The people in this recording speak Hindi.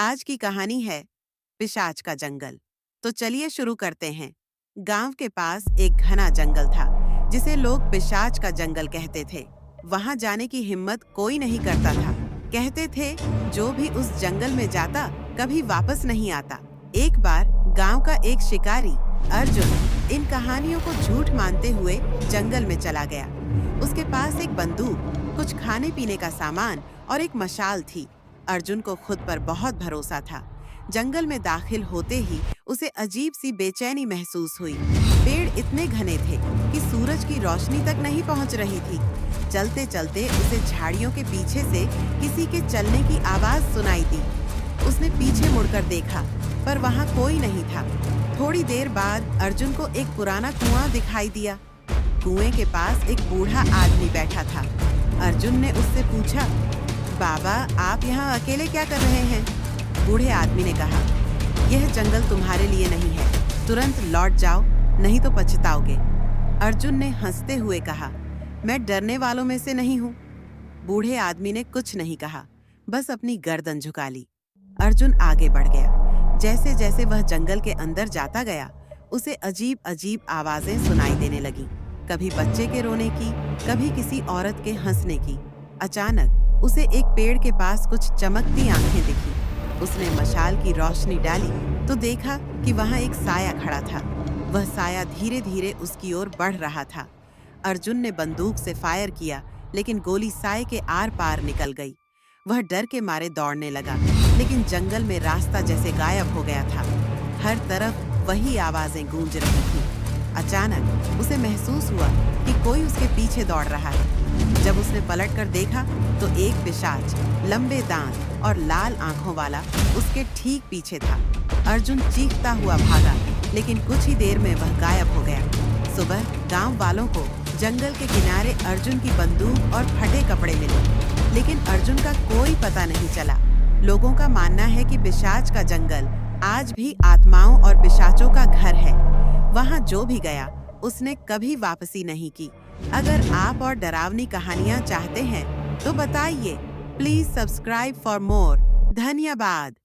आज की कहानी है पिशाच का जंगल। तो चलिए शुरू करते हैं। गांव के पास एक घना जंगल था जिसे लोग पिशाच का जंगल कहते थे। वहां जाने की हिम्मत कोई नहीं करता था। कहते थे जो भी उस जंगल में जाता कभी वापस नहीं आता। एक बार गांव का एक शिकारी अर्जुन इन कहानियों को झूठ मानते हुए जंगल में चला गया। उसके पास एक बंदूक, कुछ खाने पीने का सामान और एक मशाल थी। अर्जुन को खुद पर बहुत भरोसा था। जंगल में दाखिल होते ही उसे अजीब सी बेचैनी महसूस हुई। पेड़ इतने घने थे कि सूरज की रोशनी तक नहीं पहुंच रही थी। चलते चलते उसे झाड़ियों के पीछे से किसी के चलने की आवाज सुनाई दी। उसने पीछे मुड़कर देखा, पर वहां कोई नहीं था। थोड़ी देर बाद अर्जुन को एक पुराना कुआं दिखाई दिया। कुएं के पास एक बूढ़ा आदमी बैठा था। अर्जुन ने उससे पूछा, बाबा, आप यहाँ अकेले क्या कर रहे हैं? बूढ़े आदमी ने कहा, यह जंगल तुम्हारे लिए नहीं है। तुरंत लौट जाओ, नहीं तो पछताओगे। अर्जुन ने हंसते हुए कहा, मैं डरने वालों में से नहीं हूँ। बूढ़े आदमी ने कुछ नहीं कहा, बस अपनी गर्दन झुका ली। अर्जुन आगे बढ़ गया। जैसे जैसे वह जंगल के अंदर जाता गया, उसे अजीब अजीब आवाजें सुनाई देने लगीं। कभी बच्चे के रोने की, कभी किसी औरत के हंसने की। अचानक उसे एक पेड़ के पास कुछ चमकती आंखें दिखी। उसने मशाल की रोशनी डाली तो देखा कि वहां एक साया खड़ा था। वह साया धीरे धीरे उसकी ओर बढ़ रहा था। अर्जुन ने बंदूक से फायर किया, लेकिन गोली साये के आर पार निकल गई। वह डर के मारे दौड़ने लगा, लेकिन जंगल में रास्ता जैसे गायब हो गया था। हर तरफ वही आवाजें गूंज रही थी। अचानक उसे महसूस हुआ कि कोई उसके पीछे दौड़ रहा है। जब उसने पलटकर देखा तो एक पिशाच, लंबे दांत और लाल आंखों वाला, उसके ठीक पीछे था। अर्जुन चीखता हुआ भागा, लेकिन कुछ ही देर में वह गायब हो गया। सुबह गांव वालों को जंगल के किनारे अर्जुन की बंदूक और फटे कपड़े मिले, लेकिन अर्जुन का कोई पता नहीं चला। लोगों का मानना है कि पिशाच का जंगल आज भी आत्माओं और पिशाचों का घर है। वहां जो भी गया उसने कभी वापसी नहीं की। अगर आप और डरावनी कहानियां चाहते हैं तो बताइए। Please subscribe for more. धन्यवाद।